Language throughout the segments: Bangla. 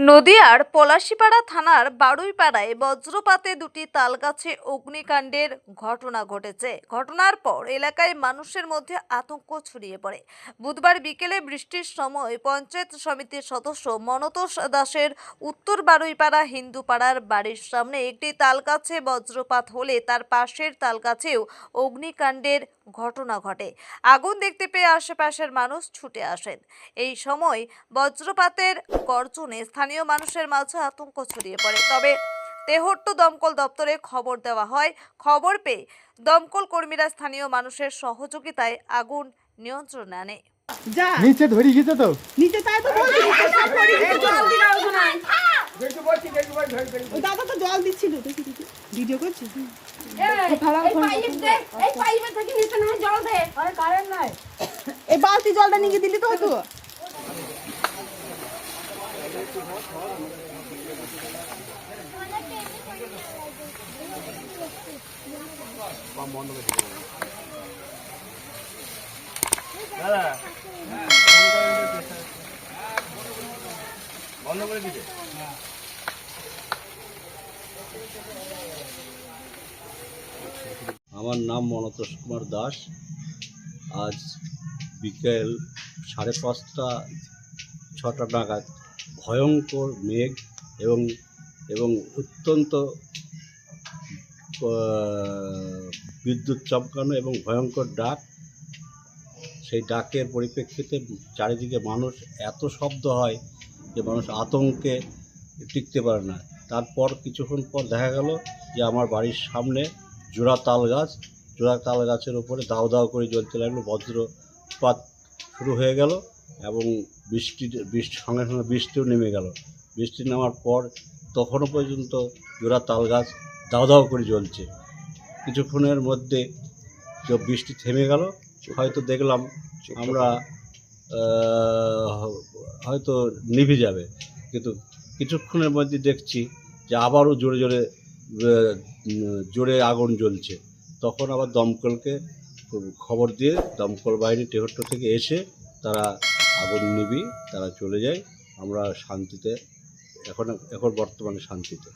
নদিয়ার পলাশীপাড়া থানার বারুইপাড়ায় বজ্রপাতে দুটি তালগাছে অগ্নিকাণ্ডের ঘটনা ঘটেছে। ঘটনার পর এলাকায় মানুষের মধ্যে আতঙ্ক ছড়িয়ে পড়ে। বুধবার বিকেলে বৃষ্টির সময় পঞ্চায়েত সমিতির সদস্য মনতোষ দাসের উত্তর বারুইপাড়া হিন্দুপাড়ার বাড়ির সামনে একটি তালগাছে বজ্রপাত হলে তার পাশের তালগাছেও অগ্নিকাণ্ডের ঘটনা ঘটে। আগুন দেখতে পেয়ে আশেপাশের মানুষ ছুটে আসেন। এই সময় বজ্রপাতের গর্জনে স্থানীয় মানুষের মাঝে আতঙ্ক ছড়িয়ে পড়ে। তবে তেহট্ট দমকল দপ্তরে খবর দেওয়া হয়। খবর পেয়ে দমকল কর্মীরা স্থানীয় মানুষের সহযোগিতায় আগুন নিয়ন্ত্রণে আনে। যা নিচে ধরি গেছে তো নিচে তাই তো বলছি দাদা তো জল দিচ্ছিল দেখি দেখি ভিডিও করছিস এই বালতি জলটা নিয়ে দিলি তো হয়তো বন্ধ করে দিতে। আমার নাম মনতোষ কুমার দাস। আজ বিকেল 5:30-6টা নাগাদ ভয়ঙ্কর মেঘ এবং অত্যন্ত বিদ্যুৎ চমকানো এবং ভয়ঙ্কর ডাক। সেই ডাকের পরিপ্রেক্ষিতে চারিদিকে মানুষ এত শব্দ হয় যে মানুষ আতঙ্কে টিকতে পারে না। তারপর কিছুক্ষণ পর দেখা গেল যে আমার বাড়ির সামনে জোড়া তাল গাছের ওপরে দাউ দাউ করে জ্বলতে লাগলো। বজ্রপাত শুরু হয়ে গেল এবং সঙ্গে সঙ্গে বৃষ্টিও নেমে গেল। বৃষ্টি নামার পর তখনও পর্যন্ত জোড়া তাল গাছ দাউ দাউ করে জ্বলছে। কিছুক্ষণের মধ্যে বৃষ্টি থেমে গেল। হয়তো দেখলাম আমরা হয়তো নিভে যাবে, কিন্তু কিছুক্ষণের মধ্যে দেখছি যে আবারও জোরে আগুন জ্বলছে। তখন আবার দমকলকে খবর দিয়ে দমকল বাহিনী তেহট্ট থেকে এসে তারা আগুন নিভি তারা চলে যায়। আমরা শান্তিতে এখন বর্তমানে শান্তিতে।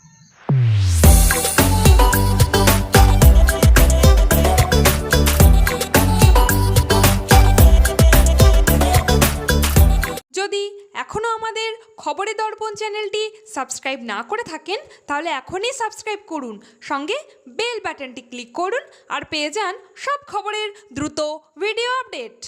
যদি এখনও আমাদের খবরের দর্পণ চ্যানেলটি সাবস্ক্রাইব না করে থাকেন তাহলে এখনই সাবস্ক্রাইব করুন, সঙ্গে বেল বাটনটি ক্লিক করুন আর পেয়ে যান সব খবরের দ্রুত ভিডিও আপডেট।